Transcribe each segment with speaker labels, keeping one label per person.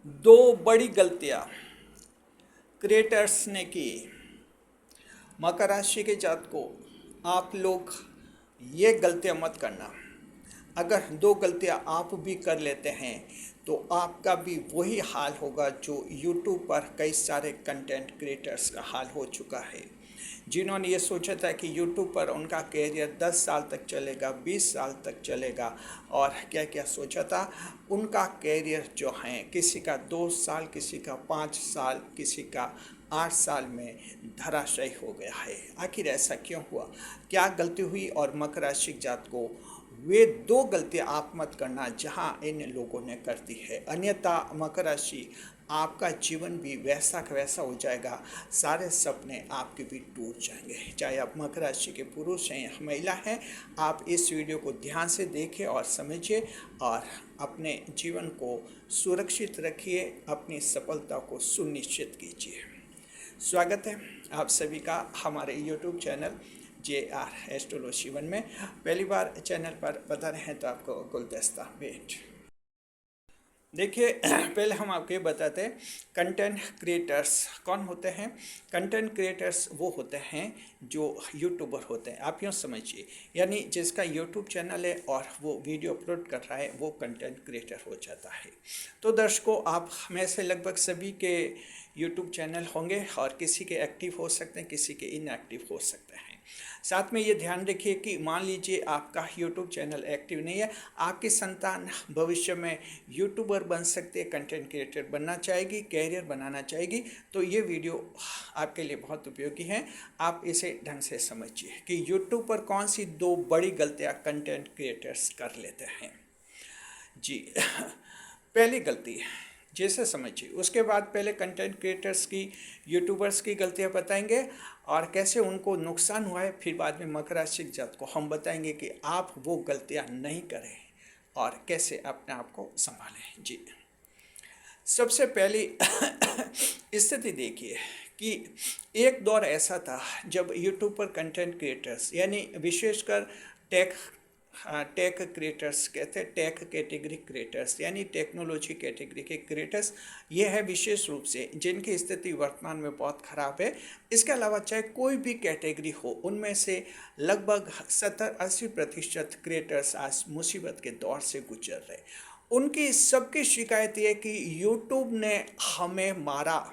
Speaker 1: दो बड़ी गलतियां क्रिएटर्स ने की। मकर राशि के जात को आप लोग ये गलतियां मत करना। अगर दो गलतियां आप भी कर लेते हैं तो आपका भी वही हाल होगा जो यूट्यूब पर कई सारे कंटेंट क्रिएटर्स का हाल हो चुका है, जिन्होंने ये सोचा था कि यूट्यूब पर उनका कैरियर 10 साल तक चलेगा, 20 साल तक चलेगा, और क्या क्या सोचा था। उनका कैरियर जो है किसी का 2 साल, किसी का 5 साल, किसी का 8 साल में धराशायी हो गया है। आखिर ऐसा क्यों हुआ, क्या गलती हुई? और मकर राशि जात को वे दो गलतियां आप मत करना जहां इन लोगों ने कर दी है, अन्यथा मकर राशि आपका जीवन भी वैसा का वैसा हो जाएगा। सारे सपने आपके भी टूट जाएंगे। चाहे आप मकर राशि के पुरुष हैं या महिला हैं, आप इस वीडियो को ध्यान से देखें और समझिए और अपने जीवन को सुरक्षित रखिए, अपनी सफलता को सुनिश्चित कीजिए। स्वागत है आप सभी का हमारे YouTube चैनल JR एस्ट्रोलॉजी 1 में। पहली बार चैनल पर बता रहे हैं तो आपको गुलदस्ता भेंट। देखिए, पहले हम आपको ये बताते हैं कंटेंट क्रिएटर्स कौन होते हैं। कंटेंट क्रिएटर्स वो होते हैं जो यूट्यूबर होते हैं, आप यूँ समझिए, यानी जिसका यूट्यूब चैनल है और वो वीडियो अपलोड कर रहा है वो कंटेंट क्रिएटर हो जाता है। तो दर्शकों, आप में से लगभग सभी के यूट्यूब चैनल होंगे और किसी के एक्टिव हो सकते हैं, किसी के इनएक्टिव हो सकते हैं। साथ में ये ध्यान रखिए कि मान लीजिए आपका यूट्यूब चैनल एक्टिव नहीं है, आपकी संतान भविष्य में यूट्यूबर बन सकते हैं, कंटेंट क्रिएटर बनना चाहेगी, कैरियर बनाना चाहेगी, तो ये वीडियो आपके लिए बहुत उपयोगी है। आप इसे ढंग से समझिए कि यूट्यूब पर कौन सी दो बड़ी गलतियां कंटेंट क्रिएटर्स कर लेते हैं। जी, पहली गलती जैसे समझिए, उसके बाद पहले कंटेंट क्रिएटर्स की, यूट्यूबर्स की गलतियां बताएंगे और कैसे उनको नुकसान हुआ है। फिर बाद में मकर राशि जात को हम बताएंगे कि आप वो गलतियां नहीं करें और कैसे अपने आप को संभालें। जी, सबसे पहली स्थिति देखिए कि एक दौर ऐसा था जब यूट्यूब पर कंटेंट क्रिएटर्स, यानी विशेषकर टेक क्रिएटर्स कहते हैं, टेक कैटेगरी क्रिएटर्स यानी टेक्नोलॉजी कैटेगरी के क्रिएटर्स, ये है विशेष रूप से जिनकी स्थिति वर्तमान में बहुत ख़राब है। इसके अलावा चाहे कोई भी कैटेगरी हो, उनमें से लगभग 70-80% क्रिएटर्स आज मुसीबत के दौर से गुजर रहे। उनकी सबकी शिकायत ये कि यूट्यूब ने हमें मारा,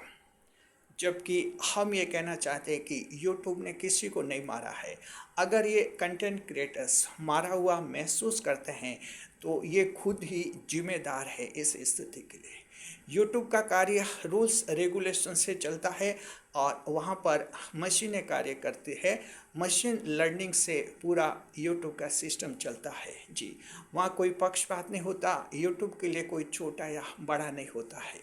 Speaker 1: जबकि हम ये कहना चाहते हैं कि यूट्यूब ने किसी को नहीं मारा है। अगर ये कंटेंट क्रिएटर्स मारा हुआ महसूस करते हैं तो ये खुद ही जिम्मेदार है इस स्थिति के लिए। यूट्यूब का कार्य रूल्स रेगुलेशन से चलता है और वहाँ पर मशीनें कार्य करती है। मशीन लर्निंग से पूरा यूट्यूब का सिस्टम चलता है। जी, वहाँ कोई पक्षपात नहीं होता, यूट्यूब के लिए कोई छोटा या बड़ा नहीं होता है।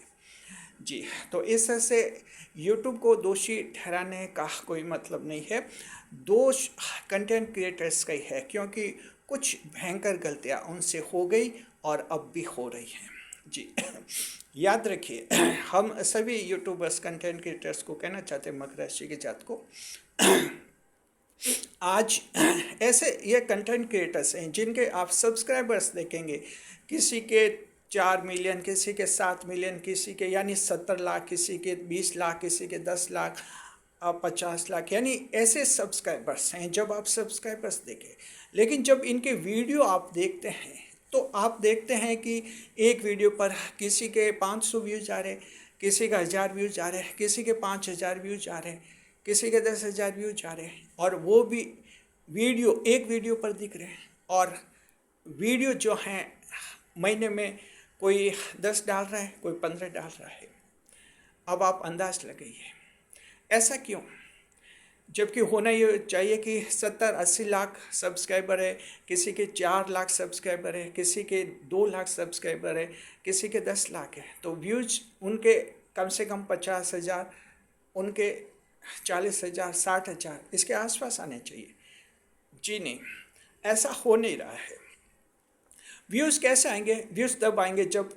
Speaker 1: जी, तो इस तरह से यूट्यूब को दोषी ठहराने का कोई मतलब नहीं है। दोष कंटेंट क्रिएटर्स का ही है, क्योंकि कुछ भयंकर गलतियां उनसे हो गई और अब भी हो रही हैं। जी, याद रखिए, हम सभी यूट्यूबर्स, कंटेंट क्रिएटर्स को कहना चाहते हैं, मकर राशि के जात को, आज ऐसे ये कंटेंट क्रिएटर्स हैं जिनके आप सब्सक्राइबर्स देखेंगे, किसी के 4 मिलियन, किसी के 7 मिलियन, किसी के यानी 70 लाख, किसी के 20 लाख, किसी के 10 लाख, 50 लाख, यानी ऐसे सब्सक्राइबर्स हैं। जब आप सब्सक्राइबर्स देखें, लेकिन जब इनके वीडियो आप देखते हैं तो आप देखते हैं कि एक वीडियो पर किसी के 500 व्यूज़ आ रहे, किसी का 1000 व्यूज़ आ रहे, किसी के 5000 व्यूज़ आ रहे, किसी के 10,000 व्यूज़ आ रहे हैं, और वो भी वीडियो एक वीडियो पर दिख रहे हैं। और वीडियो जो हैं महीने में कोई 10 डाल रहा है, कोई 15 डाल रहा है। अब आप अंदाज लगाइए ऐसा क्यों, जबकि होना ये चाहिए कि 70-80 लाख सब्सक्राइबर है, किसी के 4 लाख सब्सक्राइबर है, किसी के 2 लाख सब्सक्राइबर है, किसी के 10 लाख है, तो व्यूज उनके कम से कम 50,000, उनके 40,000, 60,000 इसके आसपास आने चाहिए। जी नहीं, ऐसा हो नहीं रहा है। व्यूज़ कैसे आएंगे? व्यूज़ तब आएंगे जब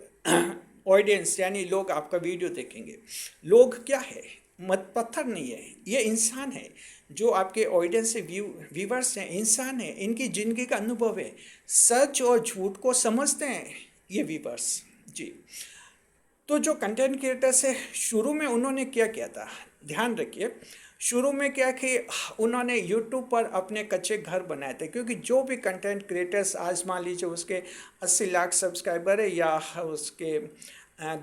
Speaker 1: ऑडियंस यानी लोग आपका वीडियो देखेंगे। लोग क्या है, मत पत्थर नहीं है, ये इंसान है। जो आपके ऑडियंस से व्यूवर्स हैं, इंसान है, इनकी ज़िंदगी का अनुभव है, सच और झूठ को समझते हैं ये व्यूवर्स। जी, तो जो कंटेंट क्रिएटर्स है, शुरू में उन्होंने क्या किया था, ध्यान रखिए, शुरू में क्या कि उन्होंने यूट्यूब पर अपने कच्चे घर बनाए थे। क्योंकि जो भी कंटेंट क्रिएटर्स आज मान लीजिए उसके 80 लाख सब्सक्राइबर है या उसके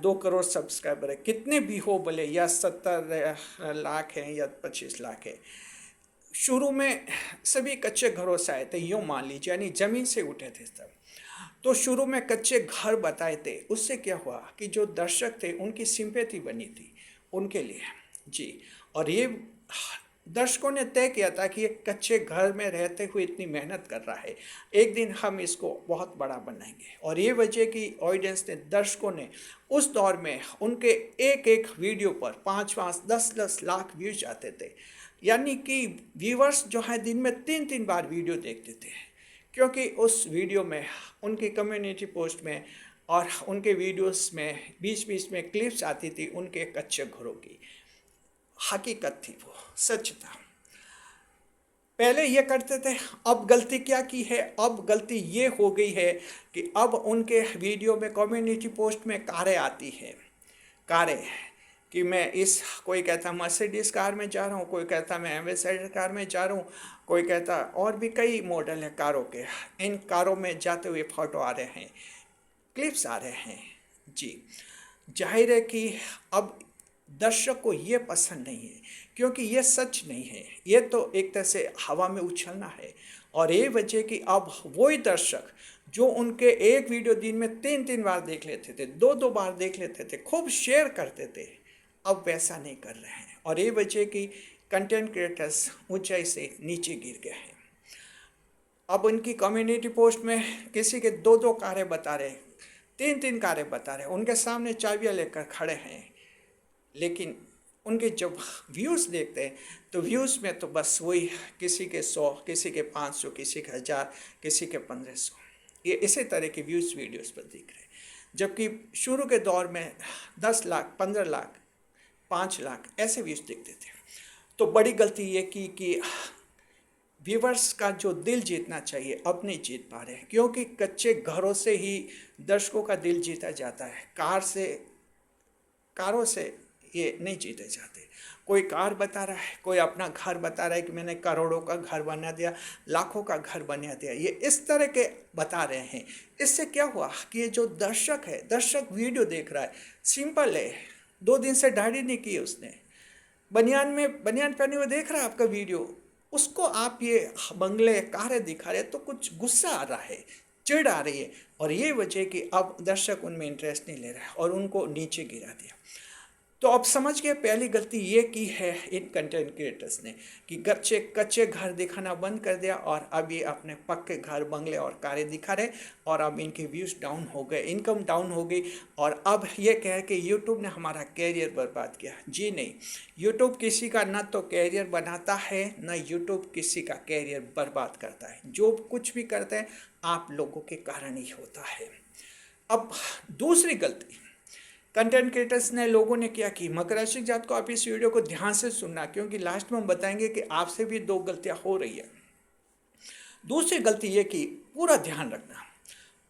Speaker 1: 2 करोड़ सब्सक्राइबर है, कितने भी हो भले, या 70 लाख हैं या 25 लाख है, शुरू में सभी कच्चे घरों से आए थे, यूँ मान लीजिए, यानी ज़मीन से उठे थे सब। तो शुरू में कच्चे घर बताए थे, उससे क्या हुआ कि जो दर्शक थे उनकी सिंपैथी बनी थी उनके लिए जी। और ये दर्शकों ने तय किया था कि ये कच्चे घर में रहते हुए इतनी मेहनत कर रहा है, एक दिन हम इसको बहुत बड़ा बनाएंगे। और ये वजह कि ऑडियंस ने, दर्शकों ने उस दौर में उनके एक एक वीडियो पर 5-5, 10-10 लाख व्यूज आते थे। यानी कि व्यूवर्स जो है दिन में 3-3 बार वीडियो देखते थे, क्योंकि उस वीडियो में, उनकी कम्युनिटी पोस्ट में और उनके वीडियोस में बीच बीच में क्लिप्स आती थी उनके कच्चे घरों की। हकीकत थी, वो सच था। पहले ये करते थे, अब गलती क्या की है, अब गलती ये हो गई है कि अब उनके वीडियो में कम्युनिटी पोस्ट में कारें आती है, कारें, कि मैं इस, कोई कहता मर्सिडीज कार में जा रहा हूँ, कोई कहता मैं एम्बेसडर कार में जा रहा हूँ, कोई कहता, और भी कई मॉडल हैं कारों के, इन कारों में जाते हुए फ़ोटो आ रहे हैं, क्लिप्स आ रहे हैं जी। जाहिर है कि अब दर्शक को ये पसंद नहीं है, क्योंकि ये सच नहीं है, ये तो एक तरह से हवा में उछलना है। और ये वजह कि अब वही दर्शक जो उनके एक वीडियो दिन में 3-3 बार देख लेते थे, 2-2 बार देख लेते थे, खूब शेयर करते थे, अब वैसा नहीं कर रहे हैं। और ये वजह कि कंटेंट क्रिएटर्स ऊंचाई से नीचे गिर गए हैं। अब उनकी कम्युनिटी पोस्ट में किसी के 2-2 कारें बता रहे, 3-3 कारें बता रहे, उनके सामने चाबियाँ लेकर खड़े हैं, लेकिन उनके जब व्यूज़ देखते हैं तो व्यूज़ में तो बस वही, किसी के 100, किसी के 500, किसी के 1000, किसी के 1500, ये इसी तरह के व्यूज़ वीडियोस पर दिख रहे हैं। जबकि शुरू के दौर में 10 लाख, 15 लाख, 5 लाख ऐसे व्यूज़ दिखते थे। तो बड़ी गलती ये की कि व्यूवर्स का जो दिल जीतना चाहिए अब नहीं जीत पा रहे हैं, क्योंकि कच्चे घरों से ही दर्शकों का दिल जीता जाता है, कारों से ये नहीं जीते जाते। कोई कार बता रहा है, कोई अपना घर बता रहा है कि मैंने करोड़ों का घर बना दिया, लाखों का घर बना दिया, ये इस तरह के बता रहे हैं। इससे क्या हुआ कि ये जो दर्शक है, दर्शक वीडियो देख रहा है, सिंपल है, 2 दिन से दाढ़ी नहीं की उसने, बनियान पहने हुए देख रहा है आपका वीडियो, उसको आप ये बंगले कारें दिखा रहे, तो कुछ गुस्सा आ रहा है, चिढ़ आ रही है। और ये वजह कि अब दर्शक उनमें इंटरेस्ट नहीं ले रहा है और उनको नीचे गिरा दिया। तो अब समझ गए पहली गलती ये की है इन कंटेंट क्रिएटर्स ने कि कच्चे घर दिखाना बंद कर दिया, और अब ये अपने पक्के घर, बंगले और कारें दिखा रहे, और अब इनके व्यूज़ डाउन हो गए, इनकम डाउन हो गई, और अब ये कह कि यूट्यूब ने हमारा कैरियर बर्बाद किया। जी नहीं, यूट्यूब किसी का ना तो कैरियर बनाता है, ना यूट्यूब किसी का कैरियर बर्बाद करता है। जो कुछ भी करते हैं आप लोगों के कारण ही होता है। अब दूसरी गलती कंटेंट क्रिएटर्स ने, लोगों ने क्या की, मकर राशि जात को आप इस वीडियो को ध्यान से सुनना, क्योंकि लास्ट में हम बताएंगे कि आपसे भी 2 गलतियां हो रही है। दूसरी गलती ये की, पूरा ध्यान रखना,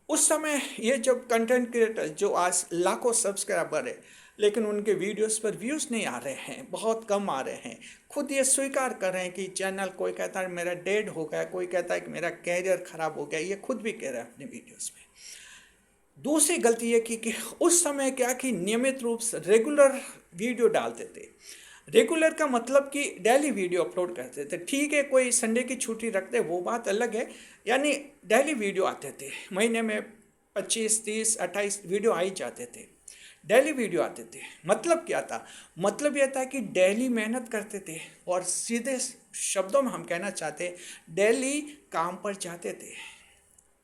Speaker 1: उस समय ये जब कंटेंट क्रिएटर जो आज लाखों सब्सक्राइबर है, लेकिन उनके वीडियोस पर व्यूज़ नहीं आ रहे हैं, बहुत कम आ रहे हैं, खुद ये स्वीकार कर रहे हैं कि चैनल, कोई कहता है मेरा डेड हो गया, कोई कहता है कि मेरा कैरियर ख़राब हो गया, ये खुद भी कह रहे हैं अपने वीडियोज़ में। दूसरी गलती ये की कि उस समय क्या कि नियमित रूप से रेगुलर वीडियो डालते थे। रेगुलर का मतलब कि डेली वीडियो अपलोड करते थे। ठीक है, कोई संडे की छुट्टी रखते, वो बात अलग है, यानी डेली वीडियो आते थे, महीने में 25, 30, 28 वीडियो आ ही जाते थे, डेली वीडियो आते थे। मतलब क्या था, मतलब यह था कि डेली मेहनत करते थे, और सीधे शब्दों में हम कहना चाहते, डेली काम पर जाते थे।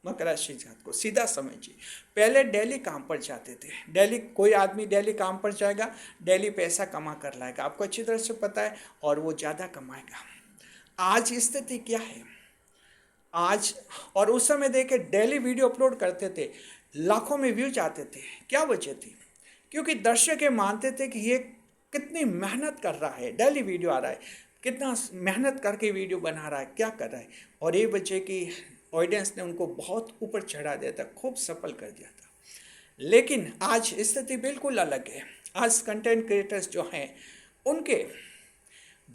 Speaker 1: मकर राशि जात को सीधा समझिए, पहले डेली काम पर जाते थे, डेली, कोई आदमी डेली काम पर जाएगा, डेली पैसा कमा कर लाएगा, आपको अच्छी तरह से पता है, और वो ज़्यादा कमाएगा। आज स्थिति क्या है, आज और उस समय देखे डेली वीडियो अपलोड करते थे, लाखों में व्यूज आते थे। क्या वजह थी, क्योंकि दर्शक ये मानते थे कि ये कितनी मेहनत कर रहा है, डेली वीडियो आ रहा है, कितना मेहनत करके वीडियो बना रहा है, क्या कर रहा है, और ये वजह कि ऑडियंस ने उनको बहुत ऊपर चढ़ा दिया था, खूब सफल कर दिया था। लेकिन आज स्थिति बिल्कुल अलग है। आज कंटेंट क्रिएटर्स जो हैं उनके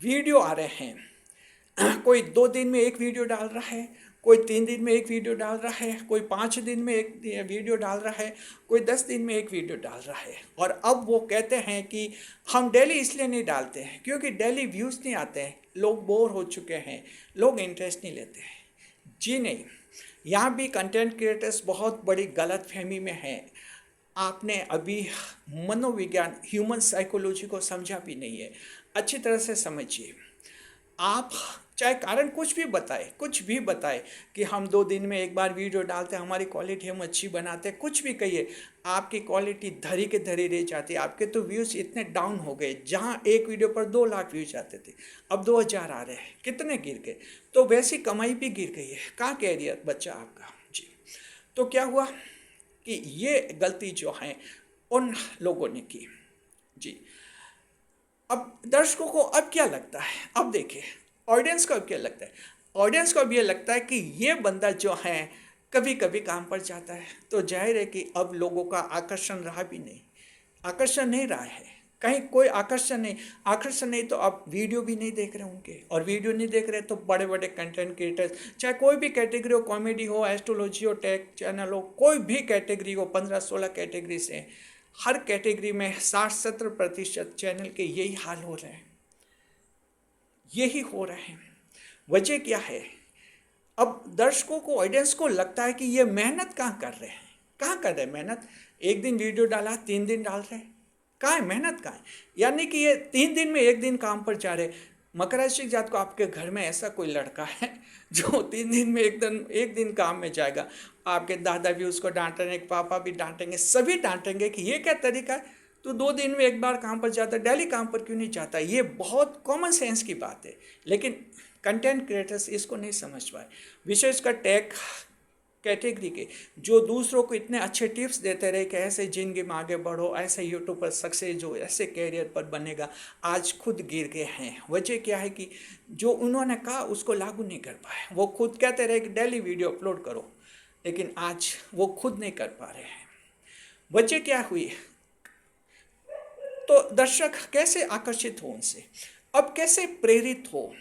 Speaker 1: वीडियो आ रहे हैं, कोई 2 दिन में एक वीडियो डाल रहा है, कोई 3 दिन में एक वीडियो डाल रहा है, कोई 5 दिन में एक वीडियो डाल रहा है, कोई 10 दिन में एक वीडियो डाल रहा है। और अब वो कहते हैं कि हम डेली इसलिए नहीं डालते हैं क्योंकि डेली व्यूज़ नहीं आते हैं, लोग बोर हो चुके हैं, लोग इंटरेस्ट नहीं लेते हैं। जी नहीं, यहाँ भी कंटेंट क्रिएटर्स बहुत बड़ी गलत फहमी में हैं। आपने अभी मनोविज्ञान, ह्यूमन साइकोलॉजी को समझा भी नहीं है। अच्छी तरह से समझिए। आप चाहे कारण कुछ भी बताए कि हम 2 दिन में एक बार वीडियो डालते हैं, हमारी क्वालिटी हम अच्छी बनाते हैं, कुछ भी कहिए, आपकी क्वालिटी धरी के धरी रह जाती है। आपके तो व्यूज़ इतने डाउन हो गए, जहां एक वीडियो पर 2 लाख व्यूज आते थे, अब 2000 आ रहे हैं, कितने गिर गए। तो वैसी कमाई भी गिर गई है। कहाँ कैरियर बच्चा आपका जी। तो क्या हुआ कि ये गलती जो है उन लोगों ने की जी। अब दर्शकों को अब क्या लगता है, अब देखिए ऑडियंस को अब क्या लगता है। ऑडियंस को अब ये लगता है कि ये बंदा जो है कभी कभी काम पर जाता है, तो जाहिर है कि अब लोगों का आकर्षण रहा भी नहीं, आकर्षण नहीं रहा है, कहीं कोई आकर्षण नहीं तो अब वीडियो भी नहीं देख रहे उनके। और वीडियो नहीं देख रहे तो बड़े बड़े कंटेंट क्रिएटर्स, चाहे कोई भी कैटेगरी हो, कॉमेडी हो, एस्ट्रोलॉजी हो, टेक चैनल हो, कोई भी कैटेगरी हो, 15-16 कैटेगरी से, हर कैटेगरी में 60-70% चैनल के यही हाल हो रहे हैं, यही हो रहे हैं। वजह क्या है, अब दर्शकों को, ऑडियंस को लगता है कि ये मेहनत कहाँ कर रहे हैं, कहाँ कर रहे हैं मेहनत। एक दिन वीडियो डाला, 3 दिन डाल रहे हैं, कहाँ है मेहनत, कहाँ है। यानी कि ये 3 दिन में एक दिन काम पर जा रहे। मकर राशि जात को आपके घर में ऐसा कोई लड़का है जो 3 दिन में एक दिन काम में जाएगा, आपके दादा भी उसको डांटेंगे, पापा भी डांटेंगे, सभी डांटेंगे कि ये क्या तरीका है, तो 2 दिन में एक बार काम पर जाता है, डेली काम पर क्यों नहीं जाता। ये बहुत कॉमन सेंस की बात है, लेकिन कंटेंट क्रिएटर्स इसको नहीं समझ पाए। विशेषकर टेक कैटेगरी के जो दूसरों को इतने अच्छे टिप्स देते रहे कि ऐसे ज़िंदगी में आगे बढ़ो, ऐसे यूट्यूब पर सक्सेस हो, ऐसे कैरियर पर बनेगा, आज खुद गिर गए हैं। वजह क्या है कि जो उन्होंने कहा उसको लागू नहीं कर पाए। वो खुद कहते रहे कि डेली वीडियो अपलोड करो, लेकिन आज वो खुद नहीं कर पा रहे हैं। वजह क्या हुई, तो दर्शक कैसे आकर्षित हो उनसे, अब कैसे प्रेरित हो।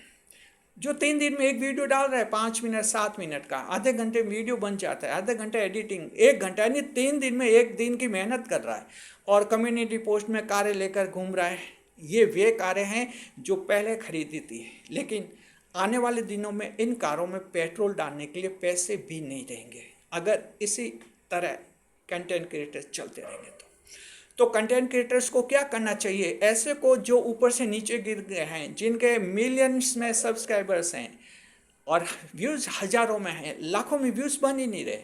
Speaker 1: जो 3 दिन में एक वीडियो डाल रहा है, 5 मिनट 7 मिनट का, आधे घंटे में वीडियो बन जाता है, आधे घंटे एडिटिंग, 1 घंटा, यानी 3 दिन में एक दिन की मेहनत कर रहा है और कम्युनिटी पोस्ट में कारें लेकर घूम रहा है। ये वे कारें हैं जो पहले खरीदी थी, लेकिन आने वाले दिनों में इन कारों में पेट्रोल डालने के लिए पैसे भी नहीं रहेंगे अगर इसी तरह कंटेंट क्रिएटर्स चलते रहेंगे। तो कंटेंट क्रिएटर्स को क्या करना चाहिए, ऐसे को जो ऊपर से नीचे गिर गए हैं, जिनके मिलियंस में सब्सक्राइबर्स हैं और व्यूज़ हज़ारों में हैं, लाखों में व्यूज़ बन ही नहीं रहे,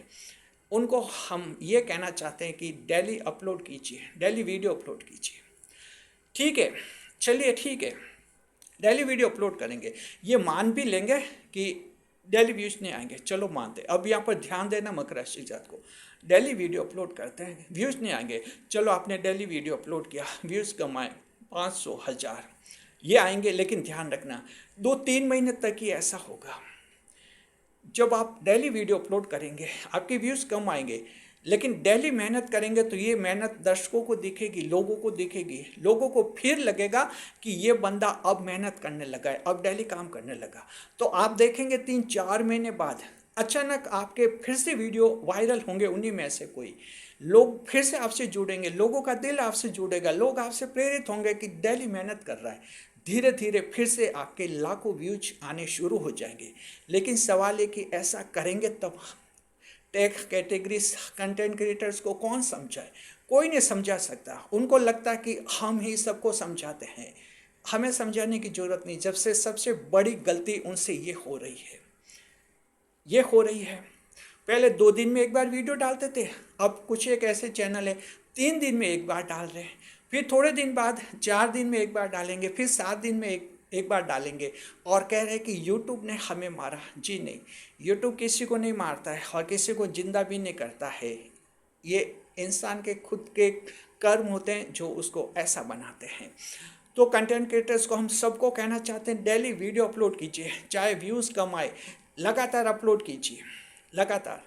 Speaker 1: उनको हम ये कहना चाहते हैं कि डेली अपलोड कीजिए, डेली वीडियो अपलोड कीजिए। ठीक है, चलिए ठीक है, डेली वीडियो अपलोड करेंगे, ये मान भी लेंगे कि डेली व्यूज़ नहीं आएंगे, चलो मानते। अब यहाँ पर ध्यान देना मकर राशि जात को, डेली वीडियो अपलोड करते हैं, व्यूज़ नहीं आएंगे, चलो आपने डेली वीडियो अपलोड किया, व्यूज़ कमाए 500 1000 ये आएंगे, लेकिन ध्यान रखना 2-3 महीने तक ही ऐसा होगा। जब आप डेली वीडियो अपलोड करेंगे आपके व्यूज़ कम आएंगे, लेकिन डेली मेहनत करेंगे तो ये मेहनत दर्शकों को दिखेगी, लोगों को दिखेगी, लोगों को फिर लगेगा कि ये बंदा अब मेहनत करने लगा है, अब डेली काम करने लगा। तो आप देखेंगे 3-4 महीने बाद अचानक आपके फिर से वीडियो वायरल होंगे, उन्हीं में से कोई लोग फिर से आपसे जुड़ेंगे, लोगों का दिल आपसे जुड़ेगा, लोग आपसे प्रेरित होंगे कि डेली मेहनत कर रहा है, धीरे धीरे फिर से आपके लाखों व्यूज आने शुरू हो जाएंगे। लेकिन सवाल है कि ऐसा करेंगे तब। टेक कैटेगरीज कंटेंट क्रिएटर्स को कौन समझाए, कोई नहीं समझा सकता। उनको लगता है कि हम ही सबको समझाते हैं, हमें समझाने की ज़रूरत नहीं। जब से सबसे बड़ी गलती उनसे ये हो रही है। पहले 2 दिन में एक बार वीडियो डालते थे, अब कुछ एक ऐसे चैनल है 3 दिन में एक बार डाल रहे हैं, फिर थोड़े दिन बाद 4 दिन में एक बार डालेंगे, फिर 7 दिन में एक बार डालेंगे और कह रहे हैं कि यूट्यूब ने हमें मारा। जी नहीं, यूट्यूब किसी को नहीं मारता है और किसी को जिंदा भी नहीं करता है। ये इंसान के खुद के कर्म होते हैं जो उसको ऐसा बनाते हैं। तो कंटेंट क्रिएटर्स को हम सबको कहना चाहते हैं, डेली वीडियो अपलोड कीजिए, चाहे व्यूज़ कम आए, लगातार अपलोड कीजिए, लगातार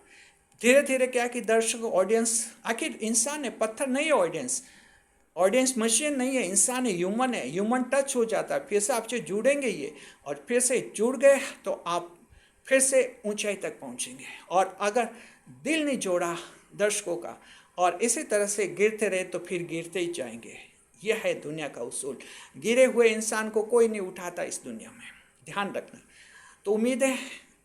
Speaker 1: धीरे धीरे क्या कि दर्शक ऑडियंस, आखिर इंसान है, पत्थर नहीं है ऑडियंस। ऑडियंस मशीन नहीं है, इंसान है, ह्यूमन है, ह्यूमन टच हो जाता है, फिर से आपसे जुड़ेंगे ये, और फिर से जुड़ गए तो आप फिर से ऊंचाई तक पहुंचेंगे। और अगर दिल नहीं जोड़ा दर्शकों का और इसी तरह से गिरते रहे तो फिर गिरते ही जाएंगे। यह है दुनिया का उसूल। गिरे हुए इंसान को कोई नहीं उठाता इस दुनिया में, ध्यान रखना। तो उम्मीद है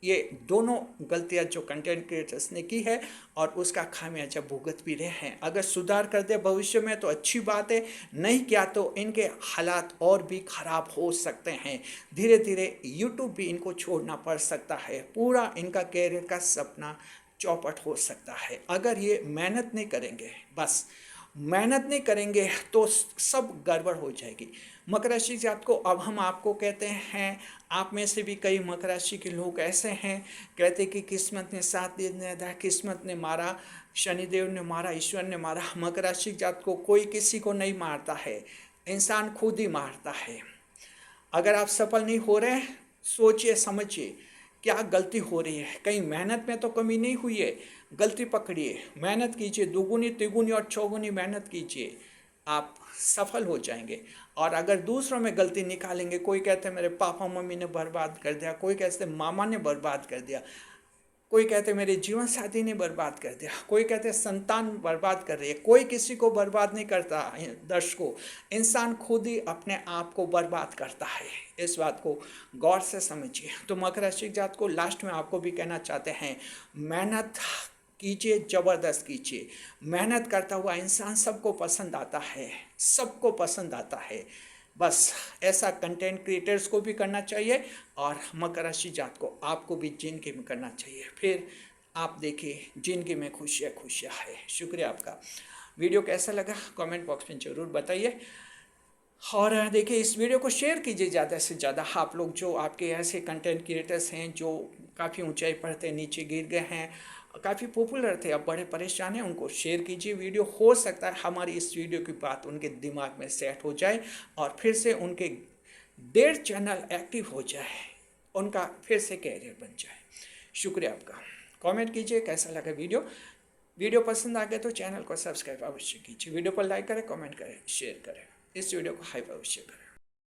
Speaker 1: ये दोनों गलतियां जो कंटेंट क्रिएटर्स ने की है और उसका खामियाजा भुगत भी रहे हैं। अगर सुधार कर दे भविष्य में तो अच्छी बात है, नहीं किया तो इनके हालात और भी ख़राब हो सकते हैं। धीरे धीरे यूट्यूब भी इनको छोड़ना पड़ सकता है, पूरा इनका कैरियर का सपना चौपट हो सकता है। अगर ये मेहनत नहीं करेंगे, बस मेहनत नहीं करेंगे तो सब गड़बड़ हो जाएगी। मकर राशि जात को अब हम आपको कहते हैं, आप में से भी कई मकर राशि के लोग ऐसे हैं, कहते कि किस्मत ने साथ दे दिया, किस्मत ने मारा, शनिदेव ने मारा, ईश्वर ने मारा। मकर राशि जात को कोई किसी को नहीं मारता है, इंसान खुद ही मारता है। अगर आप सफल नहीं हो रहे, सोचिए समझिए क्या गलती हो रही है, कहीं मेहनत में तो कमी नहीं हुई है। गलती पकड़िए, मेहनत कीजिए, दोगुनी तिगुनी और चौगुनी मेहनत कीजिए, आप सफल हो जाएंगे। और अगर दूसरों में गलती निकालेंगे, कोई कहते हैं मेरे पापा मम्मी ने बर्बाद कर दिया, कोई कहते हैं मामा ने बर्बाद कर दिया, कोई कहते मेरे जीवन साथी ने बर्बाद कर दिया, कोई कहते संतान बर्बाद कर रही है, कोई किसी को बर्बाद नहीं करता। दर्शकों, इंसान खुद ही अपने आप को बर्बाद करता है, इस बात को गौर से समझिए। तो मकर राशि जात को लास्ट में आपको भी कहना चाहते हैं, मेहनत कीजिए, ज़बरदस्त कीजिए। मेहनत करता हुआ इंसान सबको पसंद आता है, सबको पसंद आता है। बस ऐसा कंटेंट क्रिएटर्स को भी करना चाहिए और मकर राशि जात को आपको भी जिंदगी में करना चाहिए। फिर आप देखिए जिंदगी में खुशियाँ खुशियाँ है। शुक्रिया आपका। वीडियो कैसा लगा कमेंट बॉक्स में ज़रूर बताइए और देखिए इस वीडियो को शेयर कीजिए ज़्यादा से ज़्यादा। आप लोग जो आपके ऐसे कंटेंट क्रिएटर्स हैं जो काफ़ी ऊंचाई पर थे, नीचे गिर गए हैं, काफ़ी पॉपुलर थे, अब बड़े परेशान हैं, उनको शेयर कीजिए वीडियो। हो सकता है हमारी इस वीडियो की बात उनके दिमाग में सेट हो जाए और फिर से उनके 1.5 चैनल एक्टिव हो जाए, उनका फिर से कैरियर बन जाए। शुक्रिया आपका। कमेंट कीजिए कैसा लगा वीडियो पसंद आ गया तो चैनल को सब्सक्राइब अवश्य कीजिए। वीडियो पर लाइक करें, कमेंट करें, शेयर करें, इस वीडियो को हाइप अवश्य करें।